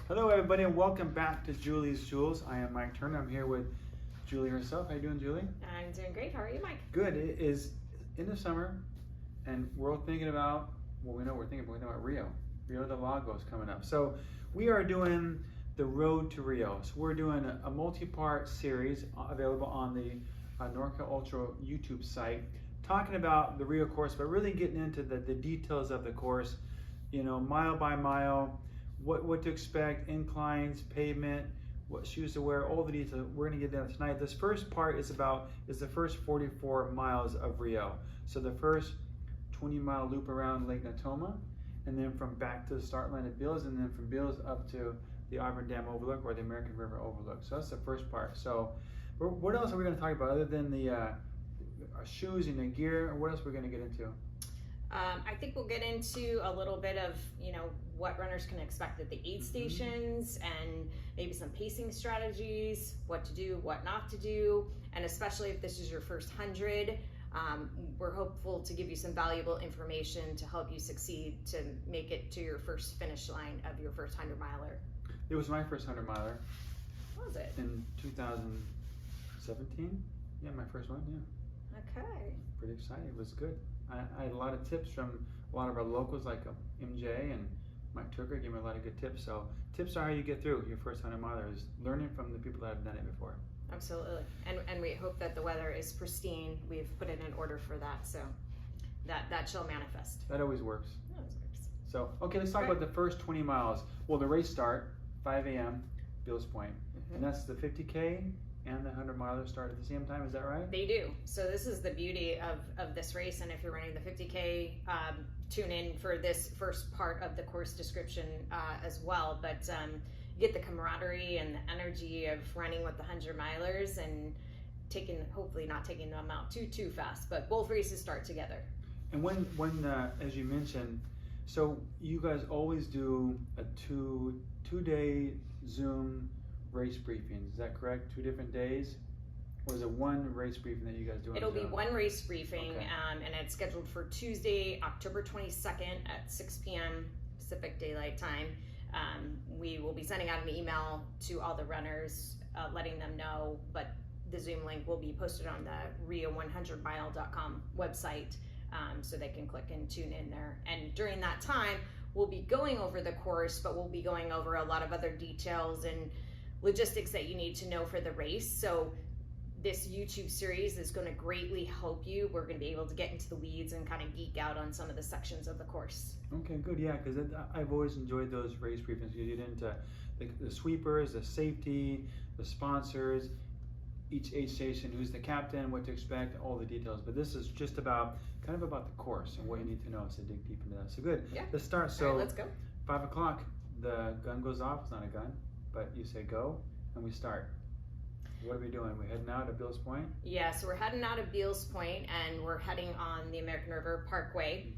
Hello everybody and welcome back to Julie's Jewels. I am Mike Turner. I'm here with Julie herself. How you doing, Julie? I'm doing great. How are you, Mike? Good. It is in the summer and we're all thinking about, we're thinking about Rio Del Lago is coming up. So we are doing the Road to Rio. So we're doing a multi-part series available on the Norca Ultra YouTube site, talking about the Rio course, but really getting into the details of the course, you know, mile by mile, what to expect, inclines, pavement, what shoes to wear, all the details. We're going to get down tonight. This first part is the first 44 miles of Rio. So the first 20-mile loop around Lake Natoma, and then from back to the start line at Beals, and then from Beals up to the Auburn Dam overlook or the American River overlook. So that's the first part. So what else are we going to talk about other than the our shoes and the gear? What else are we going to get into? I think we'll get into a little bit of, you know, what runners can expect at the aid stations and maybe some pacing strategies, what to do, what not to do, and especially if this is your first 100, we're hopeful to give you some valuable information to help you succeed to make it to your first finish line of your first 100-miler. It was my first 100-miler. Was it? In 2017? Yeah, my first one, yeah. Okay. Pretty excited. It was good. I had a lot of tips from a lot of our locals like MJ and Mike Tucker gave me a lot of good tips. So tips are how you get through your first 100-miler is learning from the people that have done it before. Absolutely. And we hope that the weather is pristine. We've put in an order for that, so that shall manifest. That always works. That always works. So, okay, let's talk about the first 20 miles. Well, the race start, 5 a.m., Beals Point. And that's the 50K and the 100-miler start at the same time, is that right? They do. So this is the beauty of this race, and if you're running the 50K, tune in for this first part of the course description as well. But you get the camaraderie and the energy of running with the 100-milers and hopefully not taking them out too fast. But both races start together. And when as you mentioned, so you guys always do a two-day Zoom race briefings, is that correct? 2 different days? Or is it one race briefing that you guys do? It'll be one race briefing, okay. And it's scheduled for Tuesday, October 22nd at 6 p.m. Pacific Daylight Time. We will be sending out an email to all the runners, letting them know, but the Zoom link will be posted on the Rio100mile.com website, so they can click and tune in there. And during that time, we'll be going over the course, but we'll be going over a lot of other details and logistics that you need to know for the race. So this YouTube series is going to greatly help you. We're going to be able to get into the weeds and kind of geek out on some of the sections of the course. Okay, good. Yeah, because I've always enjoyed those race briefings. You get into the sweepers, the safety, the sponsors, each aid station, who's the captain, what to expect, all the details. But this is just kind of about the course and what you need to know. So dig deep into that. So good. Yeah. Let's start. So all right, let's go. 5 o'clock, the gun goes off. It's not a gun, but you say go, and we start. What are we doing? We're heading out of Beals Point? Yeah, so we're heading out of Beals Point and we're heading on the American River Parkway.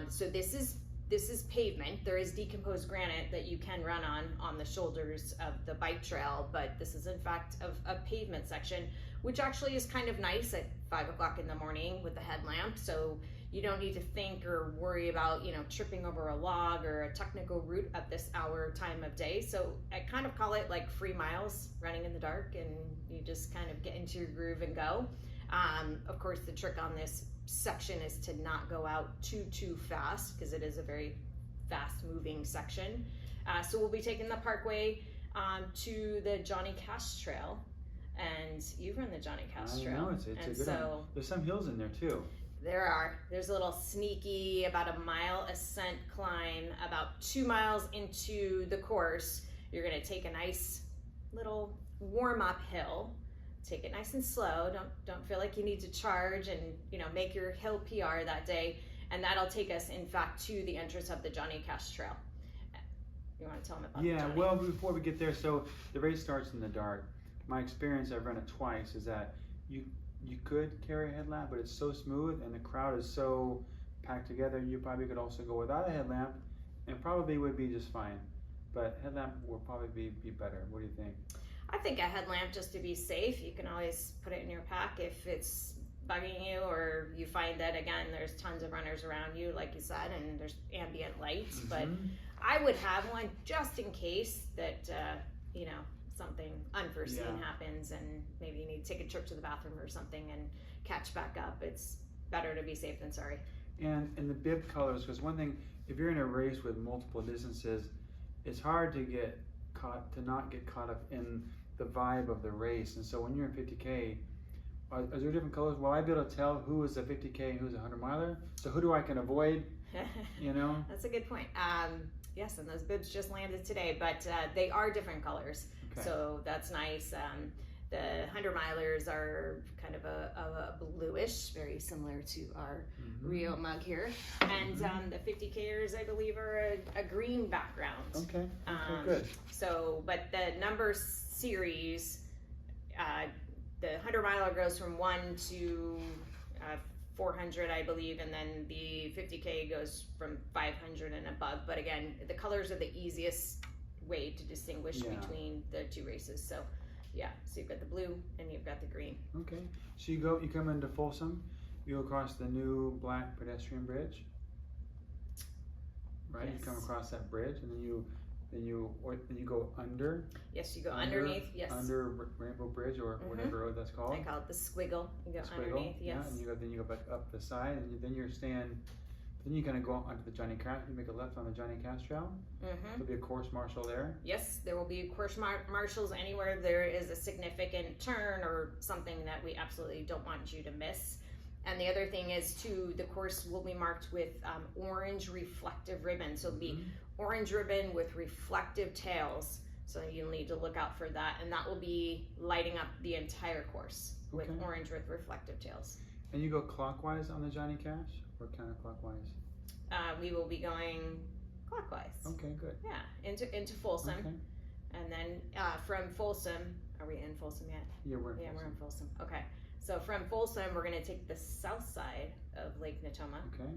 So this is pavement. There is decomposed granite that you can run on the shoulders of the bike trail, but this is in fact a pavement section, which actually is kind of nice at 5 o'clock in the morning with the headlamp. So you don't need to think or worry about, you know, tripping over a log or a technical route at this hour time of day. So I kind of call it like free miles, running in the dark, and you just kind of get into your groove and go. Of course, the trick on this section is to not go out too fast because it is a very fast moving section. So we'll be taking the parkway to the Johnny Cash Trail, and you've run the Johnny Cash Trail. I know, it's a good one. There's some hills in there too. There's a little sneaky about a mile ascent climb. About 2 miles into the course, you're gonna take a nice little warm-up hill. Take it nice and slow. Don't feel like you need to charge and, you know, make your hill PR that day. And that'll take us, in fact, to the entrance of the Johnny Cash Trail. You want to tell them about Yeah, Johnny? well, before we get there, so the race starts in the dark. My experience, I've run it twice, is that you could carry a headlamp, but it's so smooth and the crowd is so packed together, you probably could also go without a headlamp and probably would be just fine. But headlamp will probably be better. What do you think? I think a headlamp, just to be safe. You can always put it in your pack if it's bugging you, or you find that, again, there's tons of runners around you, like you said, and there's ambient lights. But I would have one just in case that, you know, something unforeseen happens and maybe you need to take a trip to the bathroom or something and catch back up. It's better to be safe than sorry. And the bib colors, because one thing, if you're in a race with multiple distances, it's hard to not get caught up in the vibe of the race. And so when you're in 50K, are there different colors? Will I be able to tell who is a 50K and who's a 100 miler? So who I can avoid, you know? That's a good point. Yes, and those bibs just landed today, but they are different colors. Okay. So that's nice. The 100 milers are kind of a bluish, very similar to our Rio mug here. And the 50Kers, I believe, are a green background. Okay, good. So, but the number series, the 100 miler goes from 1 to 400, I believe, and then the 50K goes from 500 and above. But again, the colors are the easiest way to distinguish between the two races. So yeah, so you've got the blue and you've got the green. Okay, so you come into Folsom, you go across the new black pedestrian bridge, right? Yes. You come across that bridge, and then you go under. Yes, you go underneath. Yes. Under Rainbow Bridge or whatever road that's called. I call it the squiggle. You go underneath. Yes. Yeah, and then you go back up the side, and then you're staying. Then you kind of go onto the Johnny Cash. You make a left on the Johnny Cash Trail. There'll be a course marshal there. Yes, there will be course marshals anywhere there is a significant turn or something that we absolutely don't want you to miss. And the other thing is too, the course will be marked with orange reflective ribbon. So it'll be orange ribbon with reflective tails. So you'll need to look out for that, and that will be lighting up the entire course with orange with reflective tails. And you go clockwise on the Johnny Cash? Or counterclockwise? We will be going clockwise. Okay, good. Yeah, into Folsom. Okay. And then from Folsom, are we in Folsom yet? Yeah, we're in Folsom. We're in Folsom. Okay. So from Folsom, we're going to take the south side of Lake Natoma. Okay.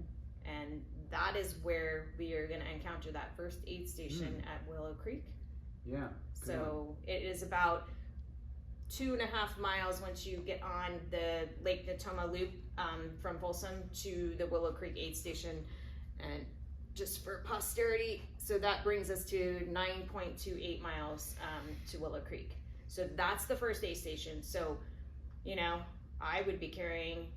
And that is where we are going to encounter that first aid station at Willow Creek. Yeah. So it is about 2.5 miles once you get on the Lake Natoma loop from Folsom to the Willow Creek aid station. And just for posterity, so that brings us to 9.28 miles to Willow Creek. So that's the first aid station. So, you know, I would be carrying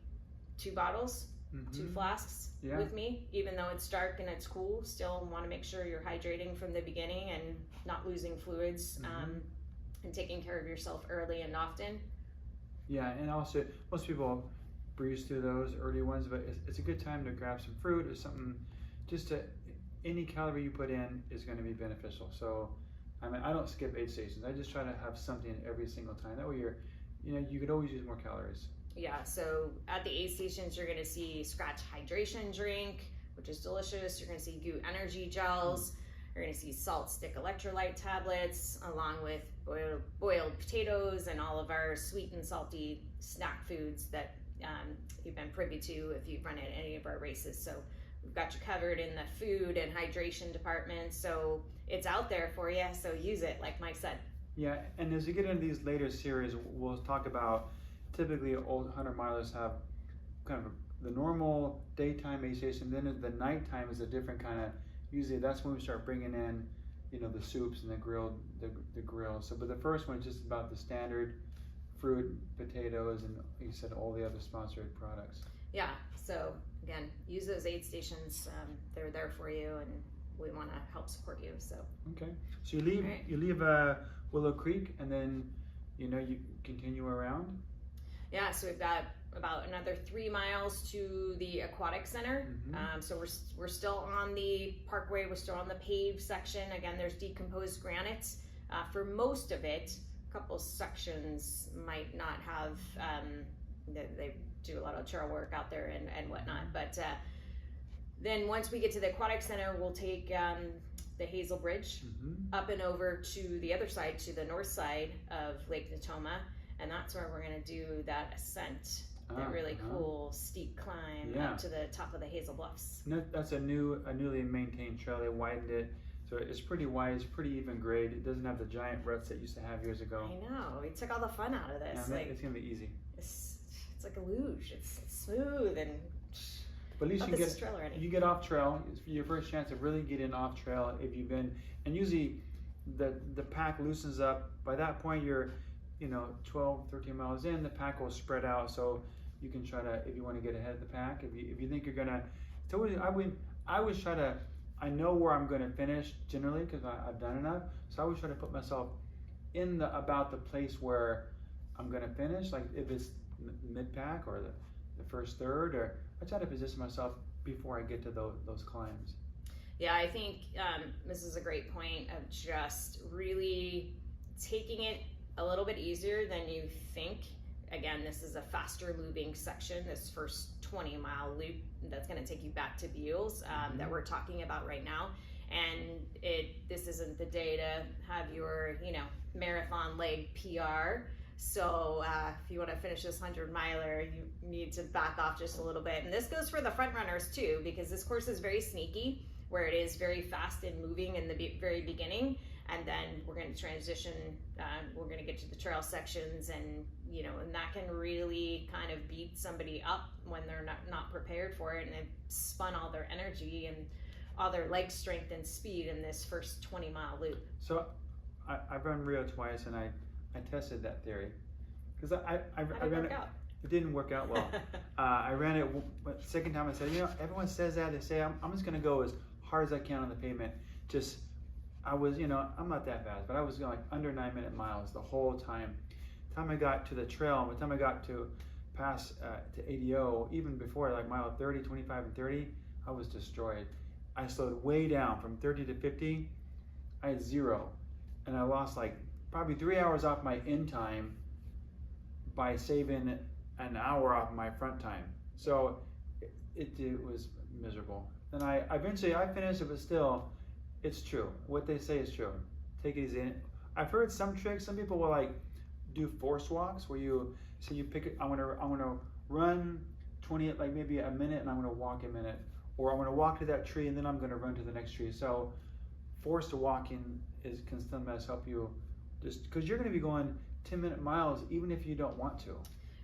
2 bottles, 2 flasks with me, even though it's dark and it's cool. Still want to make sure you're hydrating from the beginning and not losing fluids. And taking care of yourself early and often. Yeah, and also most people breeze through those early ones, but it's a good time to grab some fruit or something. Any calorie you put in is going to be beneficial. So, I mean, I don't skip aid stations. I just try to have something every single time. That way you could always use more calories. Yeah, so at the aid stations, you're going to see Scratch Hydration Drink, which is delicious. You're going to see Goo Energy Gels. You're going to see Salt Stick Electrolyte tablets, along with boiled potatoes and all of our sweet and salty snack foods that you've been privy to if you've run at any of our races. So we've got you covered in the food and hydration department. So it's out there for you. So use it, like Mike said. Yeah, and as you get into these later series, we'll talk about typically old 100 milers have kind of the normal daytime aid station. Then the nighttime is a different kind of. Usually that's when we start bringing in, the soups and the grill. So, but the first one is just about the standard fruit, potatoes, and like you said, all the other sponsored products. Yeah. So again, use those aid stations. They're there for you, and we want to help support you. So. Okay. So you leave Willow Creek, and then you continue around. Yeah. So we've got about another 3 miles to the aquatic center. So we're still on the parkway. We're still on the paved section. Again, there's decomposed granite for most of it. A couple sections might not have. They do a lot of trail work out there and whatnot. But then once we get to the aquatic center, we'll take the Hazel Bridge up and over to the other side, to the north side of Lake Natoma, and that's where we're going to do that ascent. That really cool steep climb up to the top of the Hazel Bluffs. No, that's a newly maintained trail. They widened it, so it's pretty wide. It's pretty even grade. It doesn't have the giant ruts that it used to have years ago. I know. We took all the fun out of this. Yeah, it's gonna be easy. It's like a luge. It's smooth and. But at least Oh, you this is trail already. get off trail. It's your first chance of really getting off trail if you've been. And usually, the pack loosens up. By that point, you're, 12, 13 miles in. The pack will spread out, so you can try to, if you want to get ahead of the pack. If you think you're gonna, so I always try to. I know where I'm going to finish generally because I've done enough. So I always try to put myself in about the place where I'm going to finish. Like if it's mid pack or the first third, or I try to position myself before I get to those climbs. Yeah, I think this is a great point of just really taking it a little bit easier than you think. Again, this is a faster looping section, this first 20-mile loop that's going to take you back to Beals that we're talking about right now. And this isn't the day to have your, marathon leg PR. So if you want to finish this 100-miler, you need to back off just a little bit. And this goes for the front runners too, because this course is very sneaky, where it is very fast and moving in the very beginning. And then we're going to transition, we're going to get to the trail sections, and and that can really kind of beat somebody up when they're not prepared for it, and they've spun all their energy and all their leg strength and speed in this first 20-mile loop. So I've run Rio twice, and I tested that theory because I ran it. It didn't work out well. I ran it second time. I said, everyone says that. They say I'm just going to go as hard as I can on the pavement. I was, I'm not that fast, but I was going like under 9-minute miles the whole time. By the time I got to the trail, by the time I got to pass to ADO, even before like mile 30, 25, and 30, I was destroyed. I slowed way down from 30 to 50. I had 0, and I lost like probably 3 hours off my end time by saving an hour off my front time. So it was miserable. And I eventually finished it, but still. It's true. What they say is true. Take it easy. I've heard some tricks. Some people will like do force walks where you pick it. I'm gonna run 20, like maybe a minute, and I'm gonna walk a minute, or I'm gonna walk to that tree and then I'm gonna run to the next tree. So forced walking can sometimes help you, just because you're gonna be going 10-minute miles even if you don't want to.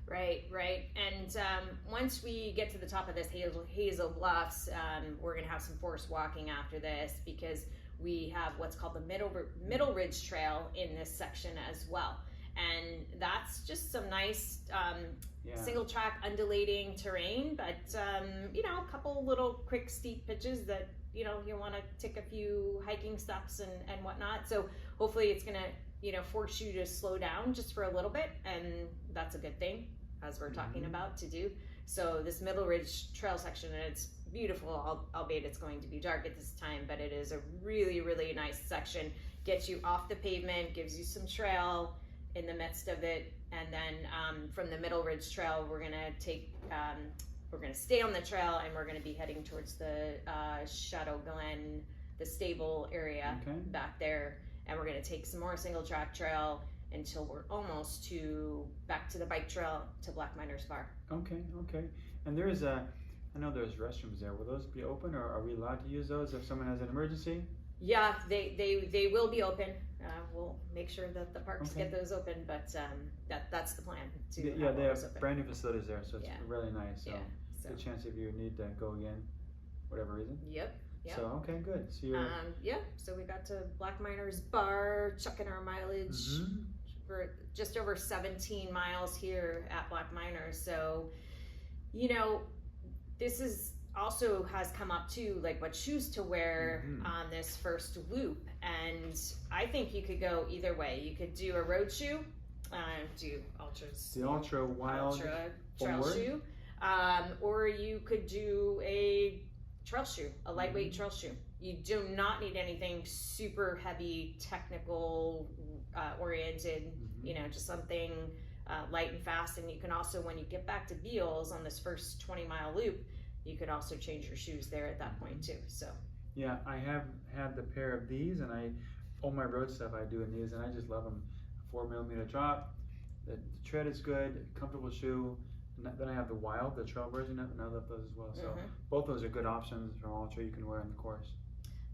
Right. And once we get to the top of this Hazel Bluffs, we're going to have some forest walking after this, because we have what's called the Middle Ridge Trail in this section as well. And that's just some nice single track undulating terrain, but a couple little quick steep pitches that you want to take a few hiking steps and whatnot. So hopefully it's going to force you to slow down just for a little bit, and that's a good thing, as we're talking about, to do. So this Middle Ridge Trail section, and it's beautiful, albeit it's going to be dark at this time, but it is a really, really nice section. Gets you off the pavement, gives you some trail in the midst of it, and then from the Middle Ridge Trail, we're gonna stay on the trail, and we're gonna be heading towards the Shadow Glen, the stable area back there. And we're going to take some more single track trail until we're almost back to the bike trail to Black Miners Bar. Okay. And I know there's restrooms there. Will those be open, or are we allowed to use those if someone has an emergency? Yeah, they will be open. We'll make sure that the parks get those open, but that's the plan. They have brand new facilities there, so it's really nice. So good chance if you need to go again, whatever reason. Yep. So okay, good. So you're so we got to Black Miners Bar, chucking our mileage. We're just over 17 miles here at Black Miners. So, this is also has come up too, like what shoes to wear on this first loop. And I think you could go either way. You could do a road shoe, do ultras, the ultra wild trail shoe, or you could do a trail shoe, a lightweight trail shoe. You do not need anything super heavy, technical oriented, just something light and fast. And you can also, when you get back to Beals on this first 20-mile loop, you could also change your shoes there at that point too. So yeah, I have had the pair of these, and all my road stuff I do in these, and I just love them. 4mm drop, the tread is good, comfortable shoe. And then I have the wild, the trail version, and I love those as well. So both those are good options for ultra you can wear in the course.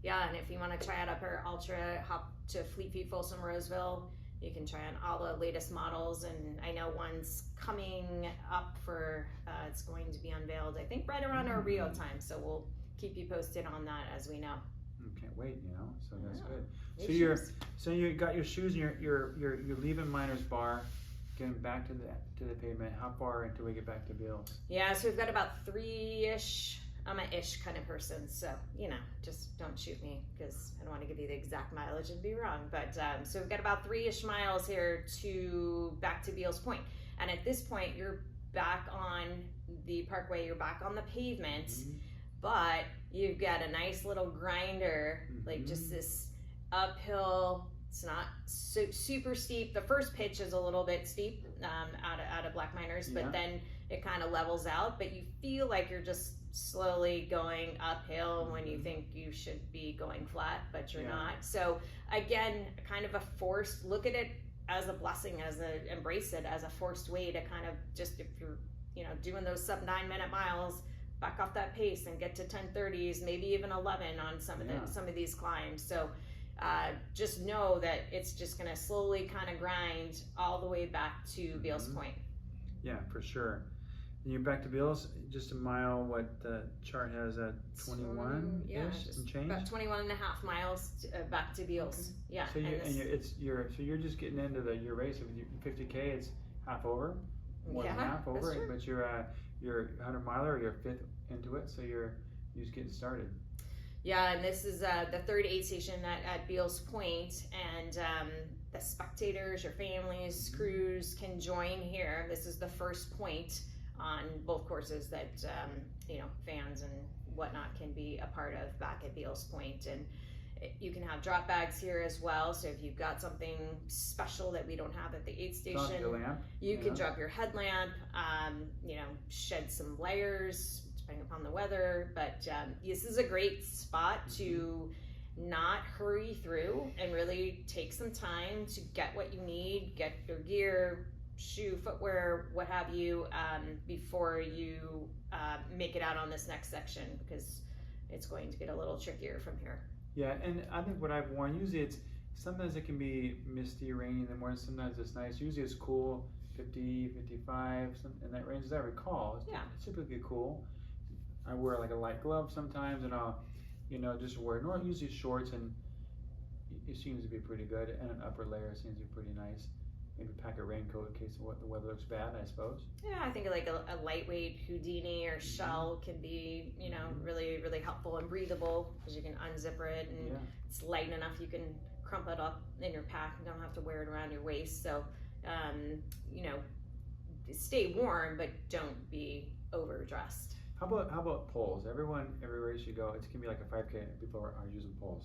Yeah, and if you want to try out a pair of ultra, hop to Fleet Feet Folsom Roseville. You can try on all the latest models, and I know one's coming up for, it's going to be unveiled, I think right around our Rio time, so we'll keep you posted on that as we know. Can't wait, you know, so that's good. New So you got your shoes and you're leaving Miners Bar, getting back to the pavement. How far until we get back to Beals? Yeah, so we've got about 3-ish. I'm an ish kind of person, so you know, just don't shoot me because I don't want to give you the exact mileage and be wrong. But so we've got about 3-ish miles here to back to Beals Point, and at this point you're back on the parkway, you're back on the pavement, but you've got a nice little grinder, like just this uphill. It's not super steep. The first pitch is a little bit steep out of Black Miners, but then it kind of levels out. But you feel like you're just slowly going uphill when you think you should be going flat, but you're not. So again, kind of a forced, look at it as a blessing, embrace it as a forced way to kind of just, if you're, you know, doing those sub 9-minute miles, back off that pace and get to 10:30s, maybe even 11 on some of these climbs. So just know that it's just going to slowly kind of grind all the way back to Beals Point. Yeah, for sure. And you're back to Beals, just a mile, what the chart has at 21-ish and change? About 21 and a half miles back to Beals. Yeah. So you're just getting into your race. If you 50K, it's half over, more than half over, but you're 100 miler, or you're fifth into it, so you're just getting started. Yeah, and this is the third aid station at Beals Point, and the spectators, your families, crews can join here. This is the first point on both courses that you know, fans and whatnot can be a part of back at Beals Point. And you can have drop bags here as well, so if you've got something special that we don't have at the aid station, you can drop your headlamp, you know, shed some layers depending upon the weather. But this is a great spot to not hurry through and really take some time to get what you need, get your gear, shoe, footwear, what have you, before you make it out on this next section, because it's going to get a little trickier from here. Yeah, and I think what I've worn, usually sometimes it can be misty, rainy in the morning, sometimes it's nice. Usually it's cool, 50, 55, in that range as I recall. It's typically cool. I wear like a light glove sometimes, and I'll, you know, just wear usually shorts, and it seems to be pretty good, and an upper layer seems to be pretty nice. Maybe pack a raincoat in case the weather looks bad, I suppose. Yeah, I think like a lightweight Houdini or shell can be, you know, really, really helpful and breathable, because you can unzipper it, and it's light enough you can crumple it up in your pack. You don't have to wear it around your waist. So, you know, stay warm, but don't be overdressed. How about poles? Every race you go, it's gonna be like a 5K. People are using poles.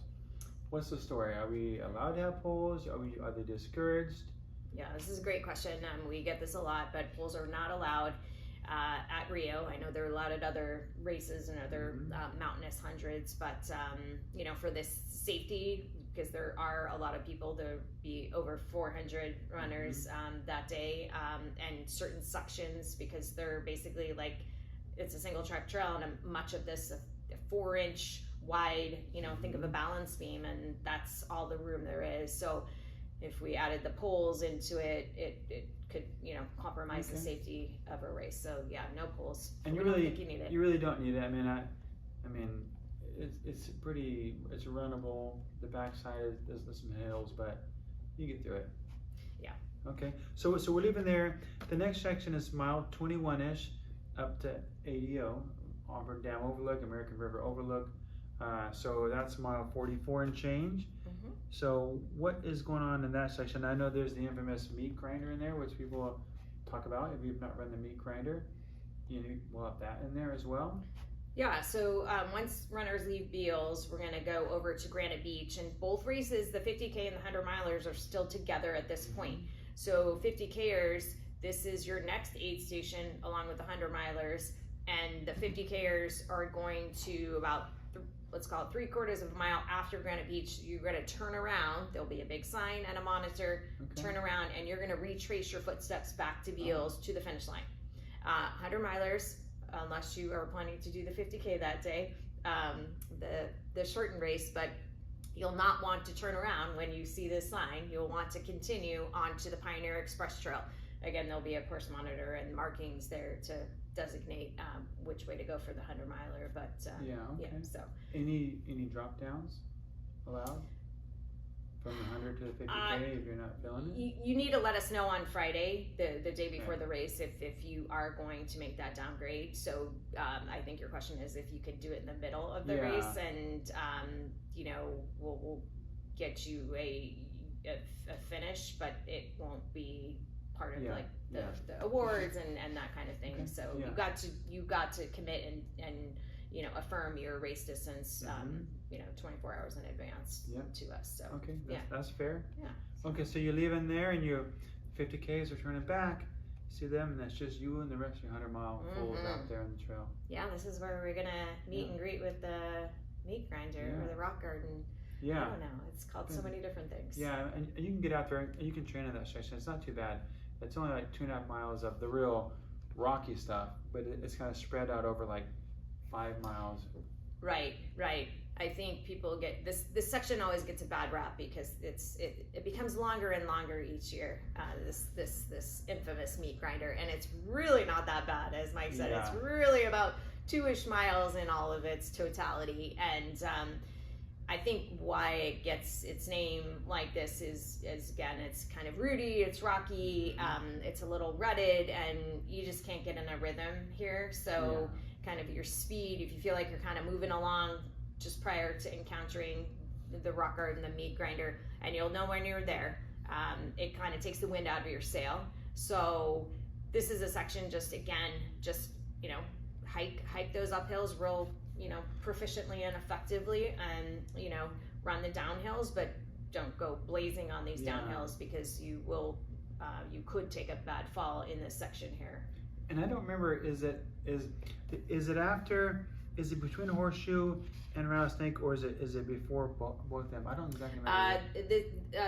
What's the story? Are we allowed to have poles? Are they discouraged? Yeah, this is a great question. We get this a lot, but poles are not allowed at Rio. I know they're allowed at other races and other mountainous hundreds, but you know, for this safety, because there are a lot of people, there be over 400 runners that day, and certain sections, because they're basically like, it's a single track trail, and much of this a 4-inch wide, you know, think of a balance beam, and that's all the room there is. So if we added the poles into it, it could, you know, compromise the safety of a race. So yeah, no poles. And you really don't need it. I mean, it's runnable. The backside there's some hills, but you get through it. Yeah. Okay. So we're leaving there. The next section is mile 21-ish up to ADO, Auburn Dam Overlook, American River Overlook. So that's mile 44 and change. So what is going on in that section? I know there's the infamous meat grinder in there, which people talk about. If you've not run the meat grinder, we'll have that in there as well. Yeah, so once runners leave Beals, we're gonna go over to Granite Beach, and both races, the 50K and the 100 milers, are still together at this point. So 50Kers, this is your next aid station along with the 100 milers, and the 50Kers are going to about, let's call it 3/4 of a mile after Granite Beach. You're going to turn around. There'll be a big sign and a monitor. Turn around, and you're going to retrace your footsteps back to Beals to the finish line. 100 milers, unless you are planning to do the 50K that day, the shortened race, but you'll not want to turn around when you see this sign. You'll want to continue onto the Pioneer Express Trail. Again, there'll be a course monitor and markings there to designate which way to go for the 100-miler. But yeah, okay. yeah, so Any drop downs allowed from the 100 to the 50K if you're not feeling it? you need to let us know on Friday, the day before the race, if you are going to make that downgrade. So I think your question is if you could do it in the middle of the race, and you know, we'll get you a finish, but it won't be part of like the awards and that kind of thing. Okay. So you got to commit and you know, affirm your race distance, you know, 24 hours in advance to us. So okay, that's fair. Yeah. Okay, so you leave in there and you 50Ks returning back. See them, and that's just you and the rest of your 100-mile fools out there on the trail. Yeah, this is where we're gonna meet and greet with the meat grinder or the rock garden. Yeah. I don't know. It's called so many different things. Yeah, and you can get out there and you can train on that section. It's not too bad. It's only like 2.5 miles of the real rocky stuff, but it's kind of spread out over like 5 miles. Right. I think people get this section always gets a bad rap because it becomes longer and longer each year. This infamous meat grinder, and it's really not that bad, as Mike said. It's really about 2-ish miles in all of its totality, and I think why it gets its name like this is again, it's kind of rooty, it's rocky, it's a little rutted, and you just can't get in a rhythm here. So kind of your speed, if you feel like you're kind of moving along just prior to encountering the rock garden, the meat grinder, and you'll know when you're there, it kind of takes the wind out of your sail. So this is a section, just you know, hike those uphills real, you know, proficiently and effectively, and you know, run the downhills, but don't go blazing on these downhills, because you could take a bad fall in this section here. And I don't remember, is it between Horseshoe and Rattlesnake, or is it before both of them? I don't exactly remember.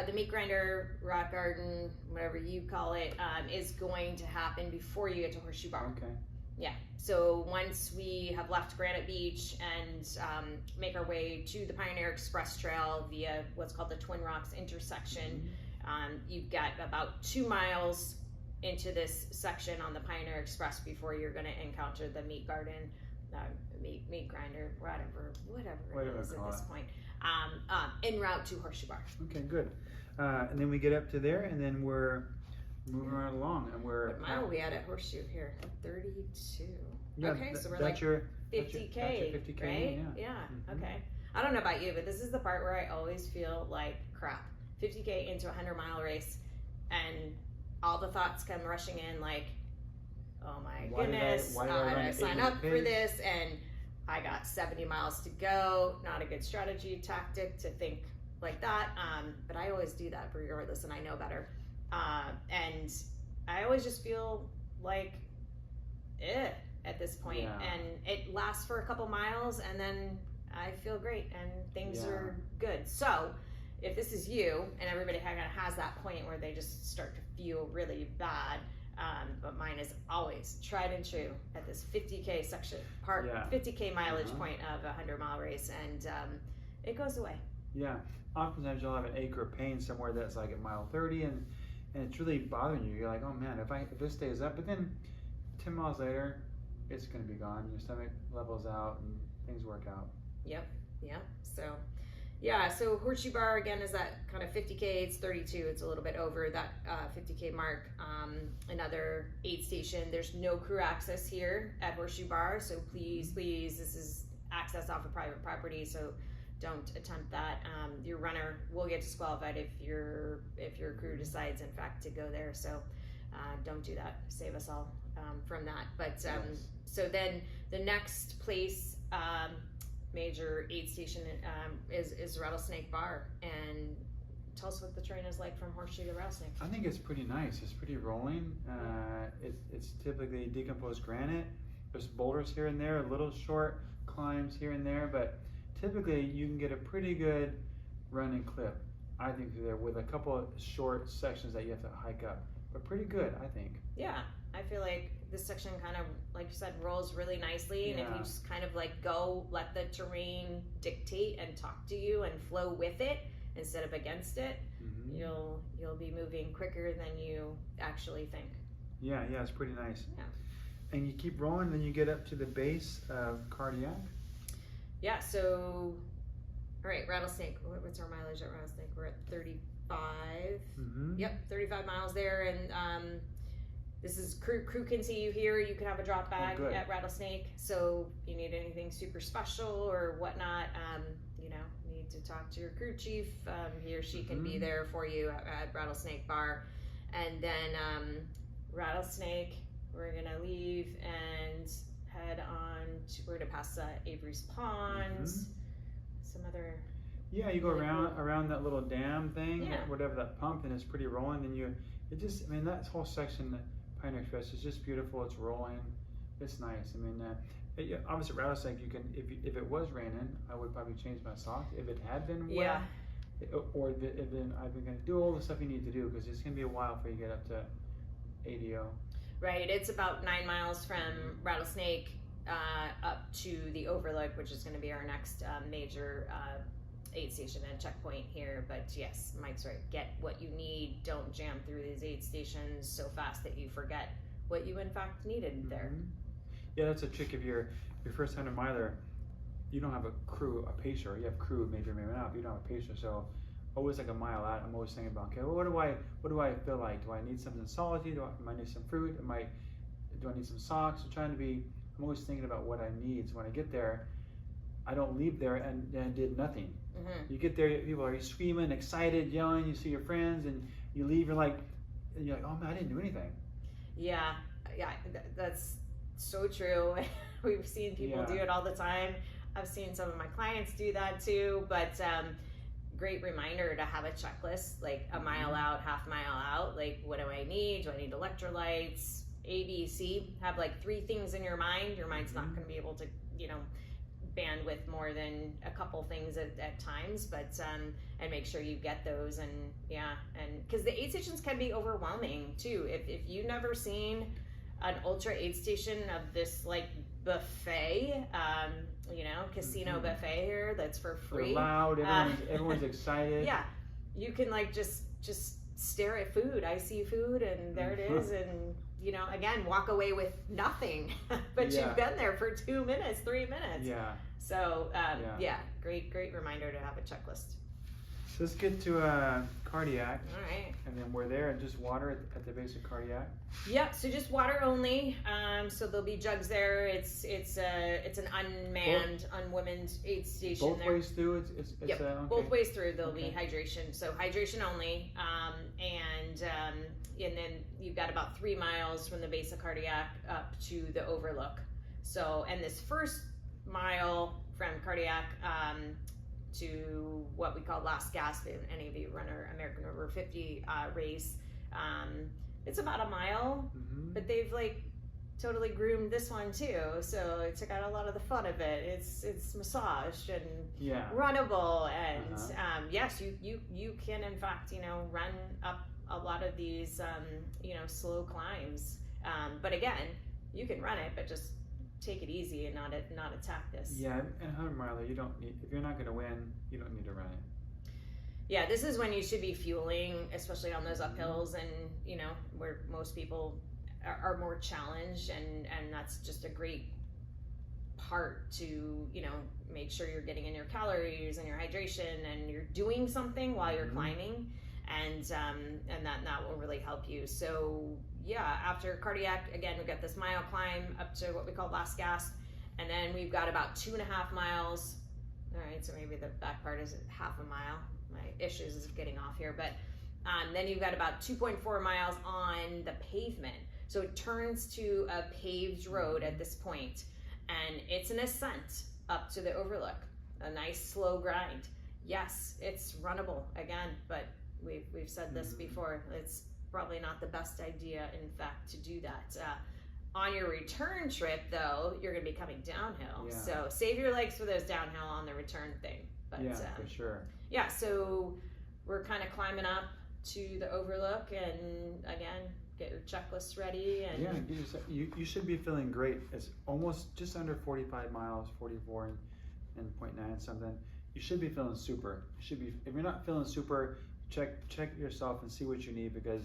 The meat grinder, rock garden, whatever you call it, is going to happen before you get to Horseshoe Bar. Okay. Yeah, so once we have left Granite Beach and make our way to the Pioneer Express Trail via what's called the Twin Rocks intersection, you've got about 2 miles into this section on the Pioneer Express before you're going to encounter the meat garden, meat grinder, whatever it is at this point, en route to Horseshoe Bar. Okay, good. And then we get up to there, and then we're moving right along, and we're. What mile are we at Horseshoe here? 32. Yeah, okay, so we're that's like 50K, that's your 50K, right? Yeah. Okay. I don't know about you, but this is the part where I always feel like crap. 50K into a 100-mile race, and all the thoughts come rushing in like, oh my goodness, why did I sign up for this, and I got 70 miles to go. Not a good strategy tactic to think like that, but I always do that regardless, and I know better. And I always just feel like at this point, and it lasts for a couple miles, and then I feel great and things are good. So if this is you, and everybody kind of has that point where they just start to feel really bad, but mine is always tried and true at this 50K section, 50K mileage point of a 100-mile race, and it goes away. Yeah, oftentimes you'll have an ache or pain somewhere that's like at mile 30, and it's really bothering you. You're like, oh man, if this stays up, but then 10 miles later, it's going to be gone. Your stomach levels out and things work out. Yep. So Horseshoe Bar again is that kind of 50K. It's 32. It's a little bit over that 50K mark. Another aid station. There's no crew access here at Horseshoe Bar, so please, this is access off of private property. So don't attempt that. Your runner will get disqualified if your crew decides, in fact, to go there. So don't do that. Save us all from that. But so then the next place, major aid station, is Rattlesnake Bar. And tell us what the train is like from Horseshoe to Rattlesnake. I think it's pretty nice. It's pretty rolling. It's typically decomposed granite. There's boulders here and there, little short climbs here and there, but typically you can get a pretty good running clip, I think, through there, with a couple of short sections that you have to hike up. but pretty good, I think. Yeah, I feel like this section kind of, like you said, rolls really nicely. And if you just kind of like go, let the terrain dictate and talk to you and flow with it instead of against it, you'll be moving quicker than you actually think. Yeah, it's pretty nice. Yeah. And you keep rolling, then you get up to the base of Cardiac. Yeah, so, all right, Rattlesnake. What's our mileage at Rattlesnake? We're at 35. Yep, 35 miles there. And this is crew can see you here. You can have a drop bag at Rattlesnake. So if you need anything super special or whatnot, you know, need to talk to your crew chief. He or she can be there for you at Rattlesnake Bar. And then Rattlesnake, we're gonna leave and head on to, we're gonna pass Avery's Pond, some other. Yeah, you go around that little dam thing, Yeah. whatever that pump, and it's pretty rolling. Then I mean, that whole section, the Pioneer Express, is just beautiful. It's rolling. It's nice. I mean, obviously Rattlesnake, you can, if it was raining, I would probably change my socks. If it had been wet, or if then I've been gonna do all the stuff you need to do, because it's gonna be a while before you get up to ADO. Right, it's about 9 miles from Rattlesnake up to the Overlook, which is going to be our next major aid station and checkpoint here. But yes, Mike's right. Get what you need. Don't jam through these aid stations so fast that you forget what you in fact needed there. Yeah, that's a trick. If you're your first 100 miler, you don't have a crew, a pacer. You have crew, maybe not, but you don't have a pacer. So always like a mile out, I'm always thinking about, okay, well, what do I feel like? Do I need something salty? Do I need some fruit? Do I need some socks? I'm always thinking about what I need. So when I get there, I don't leave there and did nothing. You get there, people are screaming, excited, yelling. You see your friends, and you leave. You're like, oh man, I didn't do anything. Yeah, that's so true. We've seen people do it all the time. I've seen some of my clients do that too, but great reminder to have a checklist, like a mile out, half mile out, like what do I need? Do I need electrolytes? A, B, C. Have like 3 things in your mind. Your mind's not going to be able to, bandwidth more than a couple things at times, but and make sure you get those. And because the aid stations can be overwhelming too. If you've never seen an ultra aid station of this like buffet, casino buffet here that's for free. They're loud, everyone's excited. Yeah, you can like just stare at food. I see food, and there it is, and again, walk away with nothing, but you've been there for 2 minutes, 3 minutes. Yeah. So great reminder to have a checklist. So let's get to Cardiac. All right. And then we're there, and just water at the base of Cardiac. Yep. So just water only. So there'll be jugs there. It's an unmanned, unwomened aid station. Both there. ways through. It's yep. Okay. Both ways through. There'll be hydration. So hydration only. And then you've got about 3 miles from the base of Cardiac up to the Overlook. So, and this first mile from Cardiac to what we call last gasp, if any of you run our American River 50 race, it's about a mile, but they've like totally groomed this one too, so it took out a lot of the fun of it. It's massaged and runnable, and yes, you can in fact run up a lot of these slow climbs, but again, you can run it, but just take it easy and not attack this. Yeah, and 100 miler, you don't need, if you're not going to win, you don't need to run it. Yeah, this is when you should be fueling, especially on those uphills, and where most people are more challenged, and that's just a great part to make sure you're getting in your calories and your hydration, and you're doing something while you're climbing, and that will really help you. So yeah, after Cardiac, again, we've got this mile climb up to what we call last gasp, and then we've got about 2.5 miles. All right, so maybe the back part is half a mile. My issues is getting off here, but then you've got about 2.4 miles on the pavement. So it turns to a paved road at this point, and it's an ascent up to the Overlook, a nice slow grind. Yes, it's runnable again, but we've said this before. It's probably not the best idea, in fact, to do that. On your return trip, though, you're going to be coming downhill. Yeah. So save your legs for those downhill on the return thing. But, yeah, for sure. Yeah, so we're kind of climbing up to the overlook, and again, get your checklist ready. And yeah, you should be feeling great. It's almost just under 45 miles, 44 and 0.9 something. You should be feeling super. You should be. If you're not feeling super, check yourself and see what you need, because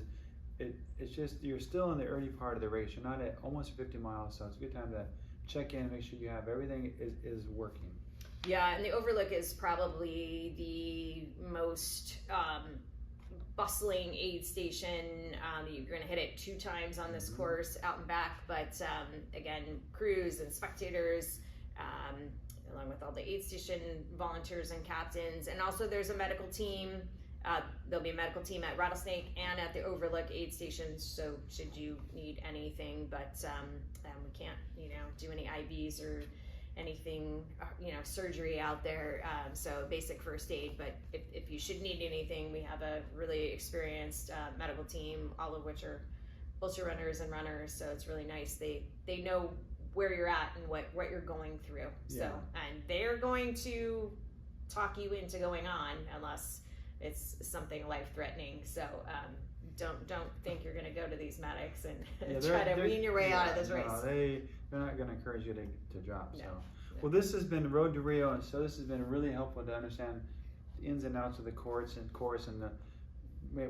it's just, you're still in the early part of the race. You're not at almost 50 miles, so it's a good time to check in, make sure you have everything is working. Yeah, and the overlook is probably the most bustling aid station. You're going to hit it 2 times on this course, out and back, but again, crews and spectators, along with all the aid station volunteers and captains, and also there's a medical team. There'll be a medical team at Rattlesnake and at the overlook aid stations, so should you need anything, but we can't, do any IVs or anything, surgery out there, so basic first aid. But if you should need anything, we have a really experienced medical team, all of which are ultra runners and runners, so it's really nice. They know where you're at and what you're going through. Yeah. So, and they're going to talk you into going on unless it's something life-threatening. So don't think you're going to go to these medics and try to wean your way out of this race. No, they're not going to encourage you to drop. No. So, well, this has been Road to Rio, and so this has been really helpful to understand the ins and outs of the course and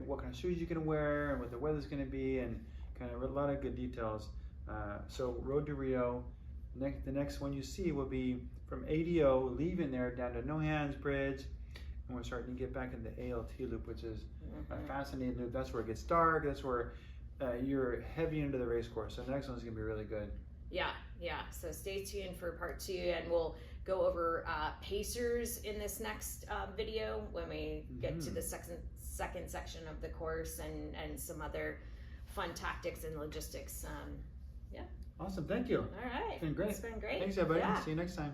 what kind of shoes you can wear and what the weather's going to be, and kind of a lot of good details. So Road to Rio, the next one you see will be from ADO, leaving there down to No Hands Bridge, and we're starting to get back in the ALT loop, which is a fascinating loop. That's where it gets dark. That's where you're heavy into the race course. So the next one's gonna be really good. Yeah. So stay tuned for part 2, and we'll go over pacers in this next video when we get to the second section of the course, and some other fun tactics and logistics. Awesome. Thank you. All right. It's been great. It's been great. Thanks, everybody. Yeah. See you next time.